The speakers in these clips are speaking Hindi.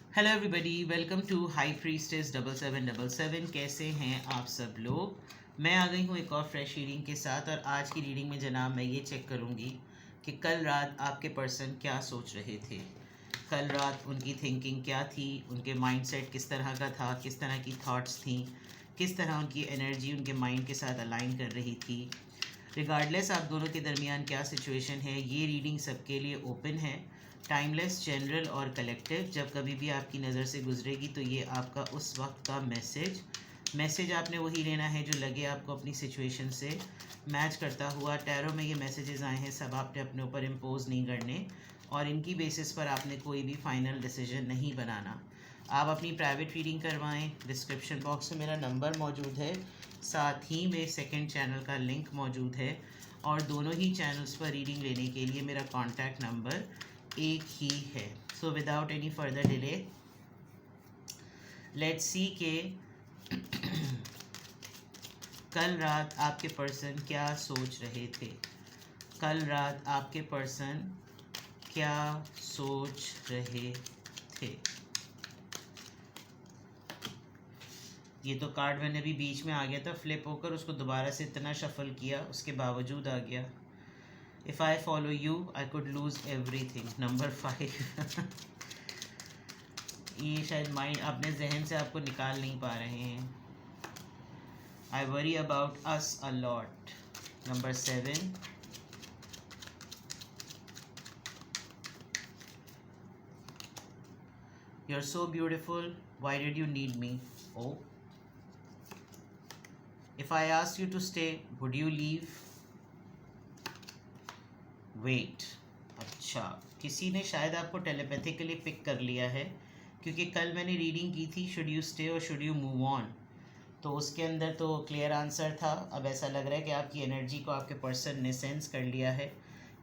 Hello everybody, welcome to high priestess 7777। कैसे हैं आप सब लोग। मैं आ गई हूँ एक और फ्रेश रीडिंग के साथ। और आज की रीडिंग में जनाब मैं ये चेक करूँगी कि कल रात आपके पर्सन क्या सोच रहे थे। कल रात उनकी थिंकिंग क्या थी, उनके माइंडसेट किस तरह का था, किस तरह की थॉट्स थी, किस तरह उनकी एनर्जी उनके माइंड के साथ अलाइन कर रही थी। रिगार्डलेस आप दोनों के दरमियान क्या सिचुएशन है, ये रीडिंग सबके लिए ओपन है। टाइमलेस, जनरल और कलेक्टिव। जब कभी भी आपकी नज़र से गुजरेगी तो ये आपका उस वक्त का मैसेज आपने वही लेना है जो लगे आपको अपनी सिचुएशन से मैच करता हुआ। टैरो में ये मैसेजेस आए हैं, सब आपने अपने ऊपर इम्पोज नहीं करने और इनकी बेसिस पर आपने कोई भी फाइनल डिसीजन नहीं बनाना। आप अपनी प्राइवेट रीडिंग करवाएं। डिस्क्रिप्शन बॉक्स में मेरा नंबर मौजूद है, साथ ही में सेकंड चैनल का लिंक मौजूद है और दोनों ही चैनल्स पर रीडिंग लेने के लिए मेरा कॉन्टैक्ट नंबर एक ही है। So without any further delay let's see के कल रात आपके पर्सन क्या सोच रहे थे। कल रात आपके पर्सन क्या सोच रहे थे। ये तो कार्ड मैंने अभी बीच में आ गया था फ्लिप होकर, उसको दोबारा से इतना शफल किया उसके बावजूद आ गया। If I follow you I could lose everything. Number 5 ये शायद माइंड अपने जहन से आपको निकाल नहीं पा रहे हैं। I worry about us a lot. Number 7 you are so beautiful, why did you need me. Oh, if I ask you to stay would you leave. Wait, अच्छा, किसी ने शायद आपको टेलीपैथिकली पिक कर लिया है, क्योंकि कल मैंने रीडिंग की थी शुड यू स्टे और शुड यू मूव ऑन, तो उसके अंदर तो क्लियर आंसर था। अब ऐसा लग रहा है कि आपकी एनर्जी को आपके पर्सन ने सेंस कर लिया है।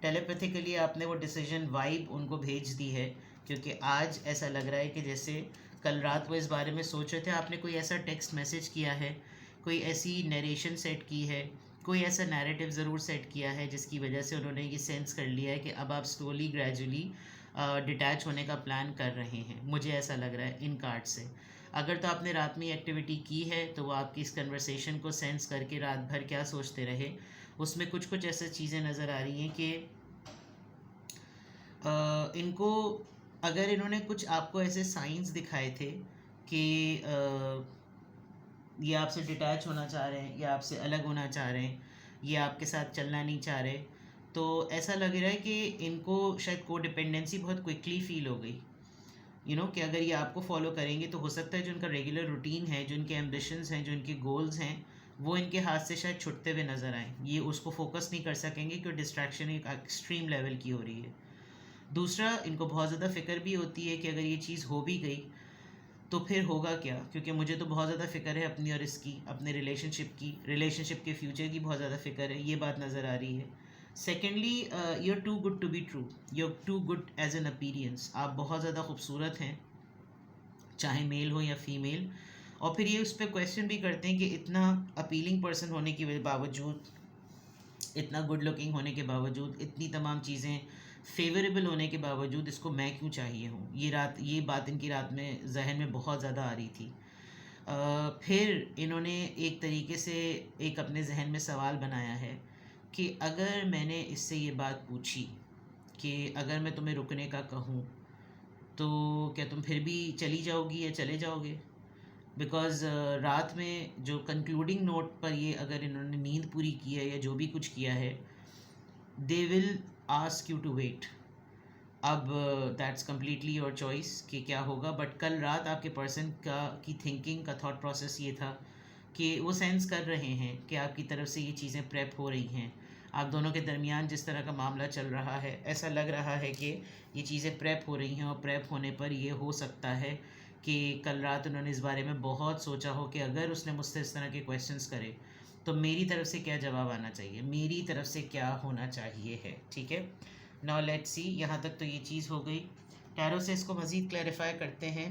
टेलीपैथिकली आपने वो डिसीजन वाइब उनको भेज दी है, क्योंकि आज ऐसा लग रहा है कि जैसे कल रात वो इस बारे में सोच रहे थे, आपने कोई ऐसा टेक्स्ट मैसेज किया है, कोई ऐसी नरेशन सेट की है, कोई ऐसा नैरेटिव ज़रूर सेट किया है जिसकी वजह से उन्होंने ये सेंस कर लिया है कि अब आप स्लोली ग्रेजुअली डिटैच होने का प्लान कर रहे हैं। मुझे ऐसा लग रहा है इन कार्ड से। अगर तो आपने रात में एक्टिविटी की है तो वो आपकी इस कन्वर्सेशन को सेंस करके रात भर क्या सोचते रहे, उसमें कुछ कुछ ऐसी चीज़ें नज़र आ रही हैं कि इनको, अगर इन्होंने कुछ आपको ऐसे साइंस दिखाए थे कि ये आपसे डिटैच होना चाह रहे हैं, या आपसे अलग होना चाह रहे हैं, ये आपके साथ चलना नहीं चाह रहे, तो ऐसा लग रहा है कि इनको शायद को डिपेंडेंसी बहुत क्विकली फील हो गई। कि अगर ये आपको फॉलो करेंगे तो हो सकता है जो उनका रेगुलर रूटीन है, जो उनके एम्बिशंस हैं, जो उनके गोल्स हैं, वो इनके हाथ से शायद छुटते हुए नज़र आए। ये उसको फोकस नहीं कर सकेंगे क्योंकि डिस्ट्रैक्शन एक एक्सट्रीम लेवल की हो रही है। दूसरा, इनको बहुत ज़्यादा फिक्र भी होती है कि अगर ये चीज़ हो भी गई तो फिर होगा क्या, क्योंकि मुझे तो बहुत ज़्यादा फ़िक्र है अपनी और इसकी, अपने रिलेशनशिप के फ्यूचर की बहुत ज़्यादा फ़िक्र है, ये बात नज़र आ रही है। Secondly, you are too good to be true, you are too good as an appearance. आप बहुत ज़्यादा खूबसूरत हैं, चाहे मेल हो या फीमेल। और फिर ये उस पर क्वेश्चन भी करते हैं कि इतना अपीलिंग पर्सन होने के बावजूद, इतना गुड लुकिंग होने के बावजूद, इतनी तमाम चीज़ें फेवरेबल होने के बावजूद इसको मैं क्यों चाहिए हूँ। ये बात इनकी रात में जहन में बहुत ज़्यादा आ रही थी। फिर इन्होंने एक तरीके से एक अपने जहन में सवाल बनाया है कि अगर मैंने इससे ये बात पूछी कि अगर मैं तुम्हें रुकने का कहूँ तो क्या तुम फिर भी चली जाओगी या चले जाओगे। बिकॉज़ रात में जो कंक्लूडिंग नोट पर ये अगर इन्होंने नींद पूरी की है या जो भी कुछ किया है, they will ask you to wait. अब दैट्स कम्प्लीटली योर चॉइस कि क्या होगा। बट कल रात आपके पर्सन की थिंकिंग का थॉट प्रोसेस ये था कि वो सेंस कर रहे हैं कि आपकी तरफ से ये चीज़ें प्रेप हो रही हैं। आप दोनों के दरमियान जिस तरह का मामला चल रहा है, ऐसा लग रहा है कि ये चीज़ें प्रेप हो रही हैं, और प्रेप होने पर ये हो सकता है कि कल रात उन्होंने इस बारे में बहुत सोचा हो कि अगर उसने मुझसे इस तरह के क्वेश्चंस करे तो मेरी तरफ से क्या जवाब आना चाहिए, मेरी तरफ से क्या होना चाहिए है। ठीक है, नाउ लेट्स सी। यहाँ तक तो ये चीज़ हो गई। टैरो से इसको मज़ीद क्लैरिफाई करते हैं।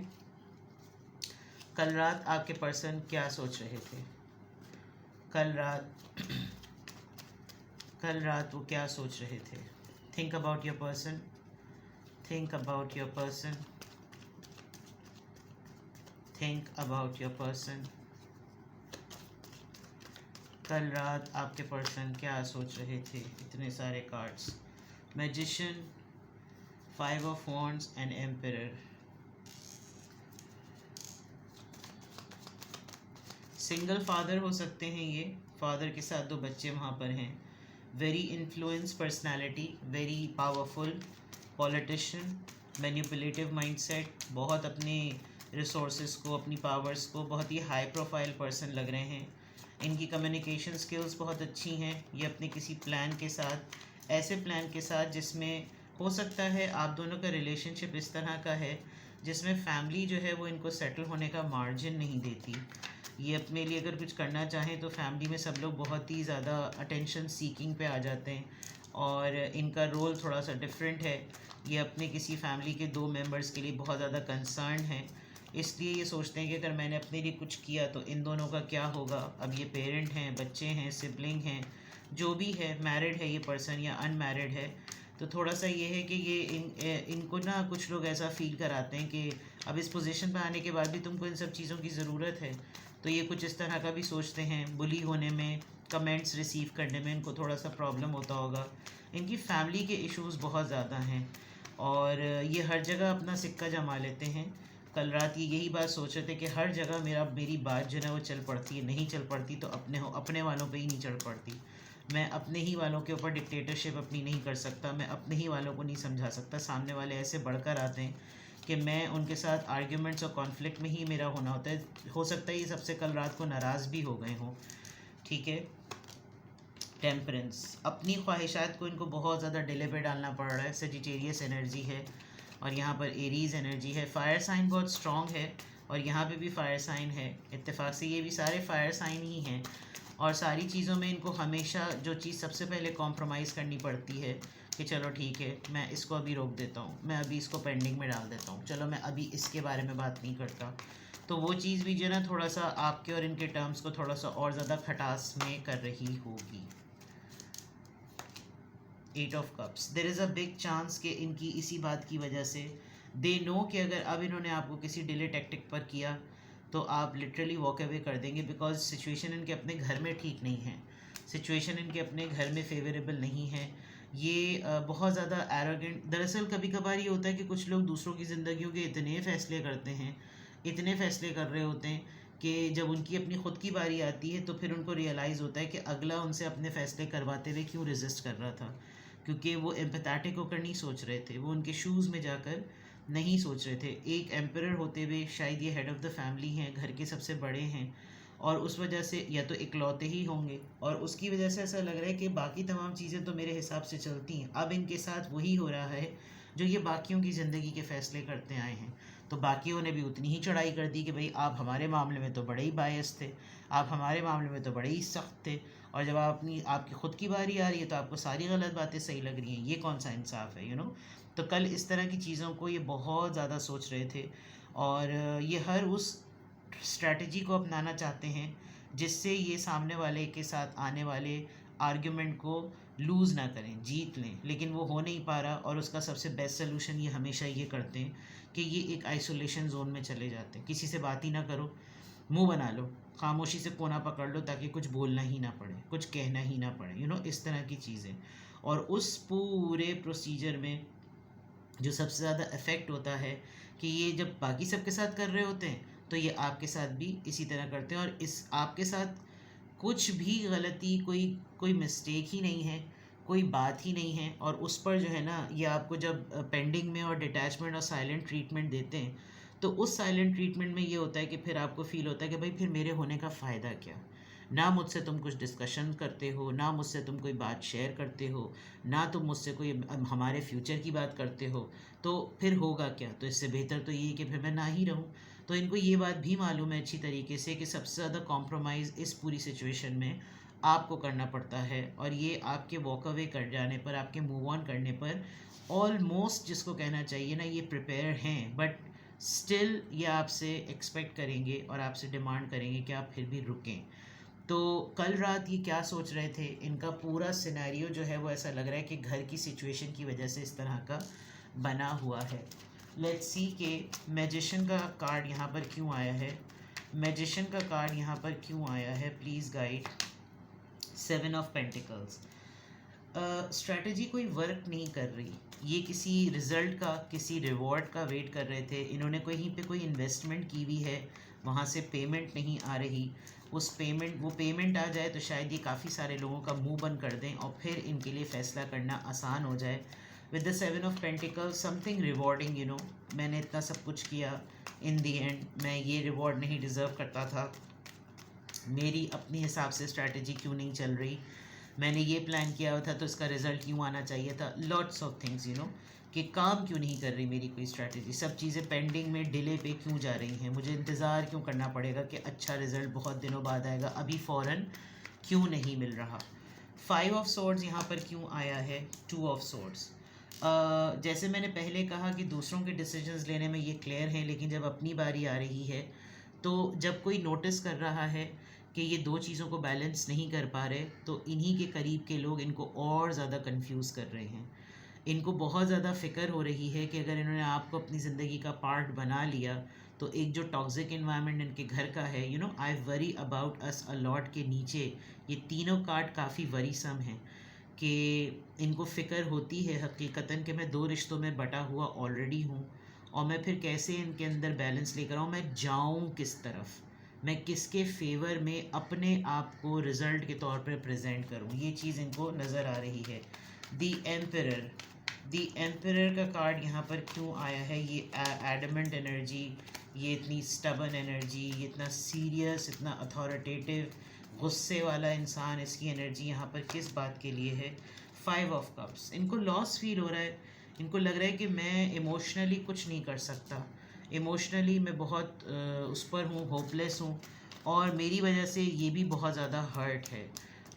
कल रात आपके पर्सन क्या सोच रहे थे। कल रात कल रात वो क्या सोच रहे थे। Think about your person, think about your person. Think about your person. कल रात आपके पर्सन क्या सोच रहे थे? इतने सारे cards, magician, 5 of wands and emperor. Single father हो सकते हैं ये, फादर के साथ 2 बच्चे वहाँ पर हैं। Very influence personality, very powerful politician, manipulative mindset, बहुत अपने रिसोर्सेज को, अपनी पावर्स को, बहुत ही हाई प्रोफाइल पर्सन लग रहे हैं। इनकी कम्युनिकेशन स्किल्स बहुत अच्छी हैं। ये अपने किसी प्लान के साथ, ऐसे प्लान के साथ जिसमें हो सकता है आप दोनों का रिलेशनशिप इस तरह का है जिसमें फैमिली जो है वो इनको सेटल होने का मार्जिन नहीं देती। ये अपने लिए अगर कुछ करना चाहें तो फैमिली में सब लोग बहुत ही ज़्यादा अटेंशन सीकिंग पे आ जाते हैं और इनका रोल थोड़ा सा डिफरेंट है। ये अपने किसी फैमिली के 2 मेंबर्स के लिए बहुत ज़्यादा कंसर्न है, इसलिए ये सोचते हैं कि अगर मैंने अपने लिए कुछ किया तो इन दोनों का क्या होगा। अब ये पेरेंट हैं, बच्चे हैं, सिबलिंग हैं, जो भी है, मैरिड है ये पर्सन या अनमैरिड है, तो थोड़ा सा ये है कि ये इनको ना कुछ लोग ऐसा फील कराते हैं कि अब इस पोजीशन पर आने के बाद भी तुमको इन सब चीज़ों की ज़रूरत है। तो ये कुछ इस तरह का भी सोचते हैं। बुली होने में, कमेंट्स रिसीव करने में इनको थोड़ा सा प्रॉब्लम होता होगा। इनकी फैमिली के इश्यूज़ बहुत ज़्यादा हैं और ये हर जगह अपना सिक्का जमा लेते हैं। कल रात ये यही बात सोच रहे थे कि हर जगह मेरी बात जो है वो चल पड़ती है, नहीं चल पड़ती तो अपने वालों पे ही नहीं चढ़ पड़ती। मैं अपने ही वालों के ऊपर डिक्टेटरशिप अपनी नहीं कर सकता, मैं अपने ही वालों को नहीं समझा सकता। सामने वाले ऐसे बढ़कर आते हैं कि मैं उनके साथ आर्ग्यूमेंट्स और कॉन्फ्लिक्ट में ही मेरा होना होता है। हो सकता है ये सबसे कल रात को नाराज़ भी हो गए हों। ठीक है। टेम्परेंस, अपनी ख्वाहिशात को इनको बहुत ज़्यादा डिले पे डालना पड़ रहा है। सेजिटेरियस एनर्जी है और यहाँ पर एरीज़ एनर्जी है। फायर साइन बहुत स्ट्रॉन्ग है और यहाँ पे भी फायर साइन है। इत्तेफाक से ये भी सारे फायर साइन ही हैं और सारी चीज़ों में इनको हमेशा जो चीज़ सबसे पहले कॉम्प्रोमाइज़ करनी पड़ती है कि चलो ठीक है, मैं इसको अभी रोक देता हूँ, मैं अभी इसको पेंडिंग में डाल देता हूँ, चलो मैं अभी इसके बारे में बात नहीं करता। तो वो चीज़ भी जो है ना थोड़ा सा आपके और इनके टर्म्स को थोड़ा सा और ज़्यादा खटास में कर रही होगी। 8 of cups, there is a big chance कि इनकी इसी बात की वजह से दे नो कि अगर अब इन्होंने आपको किसी डिले टैक्टिक पर किया तो आप लिटरली वॉक अवे कर देंगे, बिकॉज सिचुएशन इनके अपने घर में ठीक नहीं है, सिचुएशन इनके अपने घर में फेवरेबल नहीं है। ये बहुत ज़्यादा एरोगेंट, दरअसल कभी कभार ये होता है कि कुछ लोग दूसरों की ज़िंदगियों के इतने फ़ैसले करते हैं, इतने फ़ैसले कर रहे होते हैं कि जब उनकी अपनी ख़ुद की बारी आती है तो फिर उनको रियलाइज़ होता है कि अगला उनसे अपने फ़ैसले करवाते हुए क्यों रेजिस्ट कर रहा था, क्योंकि वो एम्पैथेटिक होकर नहीं सोच रहे थे, वो उनके शूज़ में जाकर नहीं सोच रहे थे। एक एम्परर होते हुए शायद ये हेड ऑफ़ द फैमिली हैं, घर के सबसे बड़े हैं और उस वजह से या तो इकलौते ही होंगे और उसकी वजह से ऐसा लग रहा है कि बाकी तमाम चीज़ें तो मेरे हिसाब से चलती हैं, अब इनके साथ वही हो रहा है जो ये बाकियों की ज़िंदगी के फ़ैसले करते आए हैं। तो बाकियों ने भी उतनी ही चढ़ाई कर दी कि भाई आप हमारे मामले में तो बड़े ही बायस थे, आप हमारे मामले में तो बड़े ही सख्त थे, और जब आपकी ख़ुद की बारी आ रही है तो आपको सारी गलत बातें सही लग रही हैं। ये कौन सा इंसाफ है, तो कल इस तरह की चीज़ों को ये बहुत ज़्यादा सोच रहे थे और ये हर उस स्ट्रैटेजी को अपनाना चाहते हैं जिससे ये सामने वाले के साथ आने वाले आर्ग्यूमेंट को लूज़ ना करें, जीत लें, लेकिन वो हो नहीं पा रहा। और उसका सबसे बेस्ट सलूशन ये हमेशा ये करते हैं कि ये एक आइसोलेशन जोन में चले जाते हैं। किसी से बात ही ना करो, मुंह बना लो, खामोशी से कोना पकड़ लो ताकि कुछ बोलना ही ना पड़े, कुछ कहना ही ना पड़े, इस तरह की चीज़ें। और उस पूरे प्रोसीजर में जो सबसे ज़्यादा इफ़ेक्ट होता है कि ये जब बाकी सबके साथ कर रहे होते हैं तो ये आपके साथ भी इसी तरह करते हैं और इस आपके साथ कुछ भी गलती, कोई कोई मिस्टेक ही नहीं है, कोई बात ही नहीं है। और उस पर जो है ना, ये आपको जब पेंडिंग में और डिटैचमेंट और साइलेंट ट्रीटमेंट देते हैं तो उस साइलेंट ट्रीटमेंट में ये होता है कि फिर आपको फ़ील होता है कि भाई फिर मेरे होने का फ़ायदा क्या, ना मुझसे तुम कुछ डिस्कशन करते हो, ना मुझसे तुम कोई बात शेयर करते हो, ना तुम मुझसे कोई हमारे फ्यूचर की बात करते हो, तो फिर होगा क्या। तो इससे बेहतर तो ये कि फिर मैं ना ही रहूँ। तो इनको ये बात भी मालूम है अच्छी तरीके से कि सबसे ज़्यादा कॉम्प्रोमाइज़ इस पूरी सिचुएशन में आपको करना पड़ता है और ये आपके वॉक अवे कर जाने पर, आपके मूव ऑन करने पर ऑलमोस्ट, जिसको कहना चाहिए ना, ये प्रिपेयर हैं, बट स्टिल ये आपसे एक्सपेक्ट करेंगे और आपसे डिमांड करेंगे कि आप फिर भी रुकें। तो कल रात ये क्या सोच रहे थे, इनका पूरा सिनेरियो जो है वो ऐसा लग रहा है कि घर की सिचुएशन की वजह से इस तरह का बना हुआ है। लेट्स सी के मैजिशियन का कार्ड यहाँ पर क्यों आया है, मैजिशियन का कार्ड यहाँ पर क्यों आया है, please guide. 7 of pentacles. Strategy कोई वर्क नहीं कर रही, ये किसी रिज़ल्ट का, किसी रिवॉर्ड का वेट कर रहे थे। इन्होंने कहीं पे कोई इन्वेस्टमेंट की हुई है, वहाँ से पेमेंट नहीं आ रही। वो पेमेंट आ जाए तो शायद ये काफ़ी सारे लोगों का मुंह बंद कर दें और फिर इनके लिए फ़ैसला करना आसान हो जाए। With the 7 of pentacles something rewarding, मैंने इतना सब कुछ किया, इन दी एंड मैं ये रिवॉर्ड नहीं डिज़र्व करता था, मेरी अपनी हिसाब से स्ट्रैटेजी क्यों नहीं चल रही, मैंने ये प्लान किया हुआ था तो इसका रिज़ल्ट क्यों आना चाहिए था, लॉट्स ऑफ थिंग्स कि काम क्यों नहीं कर रही मेरी कोई स्ट्रैटेजी, सब चीज़ें पेंडिंग में डिले पे क्यों जा रही हैं, मुझे इंतज़ार क्यों करना पड़ेगा कि अच्छा रिज़ल्ट बहुत दिनों बाद आएगा, अभी फ़ौरन क्यों नहीं मिल रहा। 5 ऑफ सोर्ड्स यहाँ पर क्यों आया है, 2 ऑफ सोर्ड्स। जैसे मैंने पहले कहा कि दूसरों के डिसीजंस लेने में ये क्लियर हैं, लेकिन जब अपनी बारी आ रही है तो जब कोई नोटिस कर रहा है कि ये दो चीज़ों को बैलेंस नहीं कर पा रहे, तो इन्हीं के करीब के लोग इनको और ज़्यादा कंफ्यूज कर रहे हैं। इनको बहुत ज़्यादा फ़िक्र हो रही है कि अगर इन्होंने आपको अपनी ज़िंदगी का पार्ट बना लिया तो एक जो टॉक्सिक इन्वायरमेंट इनके घर का है, आई worry about us a lot के नीचे ये तीनों कार्ड काफ़ी वरीसम हैं कि इनको फ़िक्र होती है हकीकतन कि मैं दो रिश्तों में बटा हुआ ऑलरेडी हूँ और मैं फिर कैसे इनके अंदर बैलेंस लेकर आऊँ, मैं जाऊँ किस तरफ, मैं किसके फेवर में अपने आप को रिज़ल्ट के तौर पर प्रेजेंट करूँ, ये चीज़ इनको नज़र आ रही है। दी एम्परर का कार्ड यहाँ पर क्यों आया है, ये एडमेंट एनर्जी, ये इतनी स्टबन एनर्जी, ये इतना सीरियस, इतना अथॉरिटेटिव, गुस्से वाला इंसान, इसकी एनर्जी यहाँ पर किस बात के लिए है। 5 ऑफ कप्स, इनको लॉस फील हो रहा है, इनको लग रहा है कि मैं इमोशनली कुछ नहीं कर सकता, इमोशनली मैं बहुत उस पर हूँ, होपलेस हूँ और मेरी वजह से ये भी बहुत ज़्यादा हर्ट है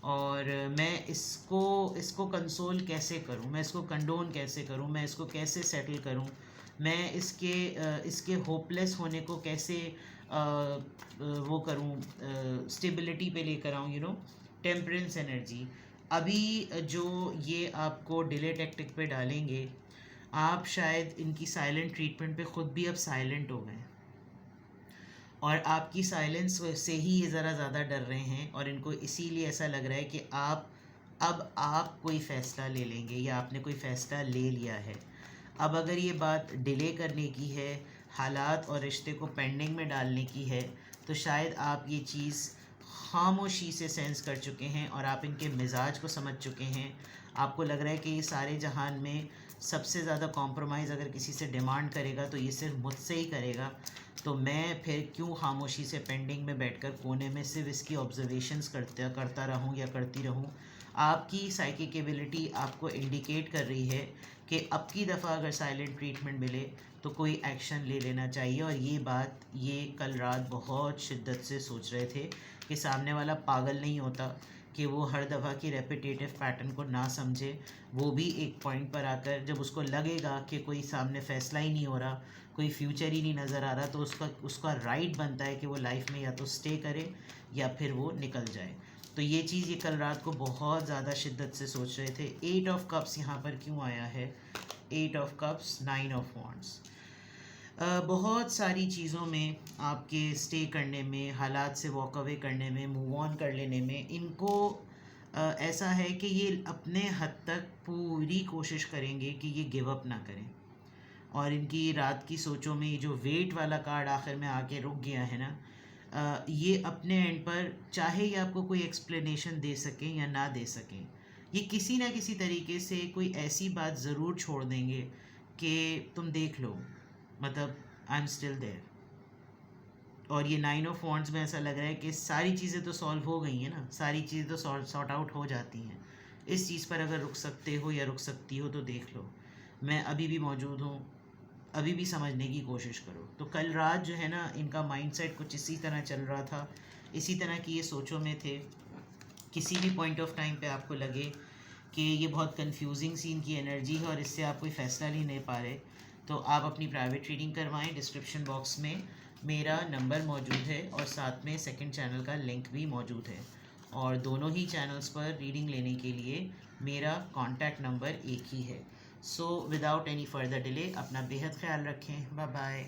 और मैं इसको कंसोल कैसे करूँ, मैं इसको कंडोन कैसे करूँ, मैं इसको कैसे सेटल करूँ, मैं इसके होपलेस होने को कैसे वो करूँ, स्टेबिलिटी पे लेकर आऊँ, टेम्परेंस एनर्जी। अभी जो ये आपको डिले टैक्टिक पे डालेंगे, आप शायद इनकी साइलेंट ट्रीटमेंट पे ख़ुद भी अब साइलेंट हो गए और आपकी साइलेंस से ही ये ज़रा ज़्यादा डर रहे हैं और इनको इसीलिए ऐसा लग रहा है कि आप कोई फ़ैसला ले लेंगे या आपने कोई फ़ैसला ले लिया है। अब अगर ये बात डिले करने की है, हालात और रिश्ते को पेंडिंग में डालने की है, तो शायद आप ये चीज़ खामोशी से सेंस कर चुके हैं और आप इनके मिजाज को समझ चुके हैं। आपको लग रहा है कि ये सारे जहान में सबसे ज़्यादा कॉम्प्रोमाइज़ अगर किसी से डिमांड करेगा तो ये सिर्फ मुझसे ही करेगा, तो मैं फिर क्यों खामोशी से पेंडिंग में बैठकर कोने में सिर्फ इसकी ऑब्जर्वेशंस करता रहूं या करती रहूं। आपकी साइकिक एबिलिटी आपको इंडिकेट कर रही है कि अब की दफ़ा अगर साइलेंट ट्रीटमेंट मिले तो कोई एक्शन ले लेना चाहिए और ये बात ये कल रात बहुत शिद्दत से सोच रहे थे कि सामने वाला पागल नहीं होता कि वो हर दफ़ा की रेपिटेटिव पैटर्न को ना समझे, वो भी एक पॉइंट पर आकर जब उसको लगेगा कि कोई सामने फ़ैसला ही नहीं हो रहा, कोई फ्यूचर ही नहीं नज़र आ रहा, तो उसका राइट बनता है कि वो लाइफ में या तो स्टे करे या फिर वो निकल जाए। तो ये चीज़ ये कल रात को बहुत ज़्यादा शिद्दत से सोच रहे थे। 8 ऑफ कप्स यहाँ पर क्यों आया है, 8 ऑफ कप्स, 9 ऑफ वॉन्ड्स। बहुत सारी चीज़ों में आपके स्टे करने में, हालात से वॉक अवे करने में, मूव ऑन कर लेने में इनको ऐसा है कि ये अपने हद तक पूरी कोशिश करेंगे कि ये गिव अप ना करें और इनकी रात की सोचों में ये जो वेट वाला कार्ड आखिर में आके रुक गया है ना, ये अपने एंड पर चाहे ये आपको कोई एक्सप्लेनेशन दे सकें या ना दे सकें, ये किसी ना किसी तरीके से कोई ऐसी बात ज़रूर छोड़ देंगे कि तुम देख लो, मतलब आई एम स्टिल देयर। और ये 9 ऑफ वॉन्ड्स में ऐसा लग रहा है कि सारी चीज़ें तो सॉल्व हो गई हैं ना, सारी चीज़ें तो सॉर्ट आउट हो जाती हैं, इस चीज़ पर अगर रुक सकते हो या रुक सकती हो तो देख लो, मैं अभी भी मौजूद हूँ, अभी भी समझने की कोशिश करो। तो कल रात जो है ना, इनका माइंडसेट कुछ इसी तरह चल रहा था, इसी तरह की ये सोचों में थे। किसी भी पॉइंट ऑफ टाइम पे आपको लगे कि ये बहुत कंफ्यूजिंग सी इनकी एनर्जी है और इससे आप कोई फ़ैसला नहीं ले पा रहे, तो आप अपनी प्राइवेट रीडिंग करवाएं। डिस्क्रिप्शन बॉक्स में मेरा नंबर मौजूद है और साथ में सेकंड चैनल का लिंक भी मौजूद है और दोनों ही चैनल्स पर रीडिंग लेने के लिए मेरा कॉन्टैक्ट नंबर एक ही है। So without any further delay अपना बेहद ख्याल रखें। Bye bye.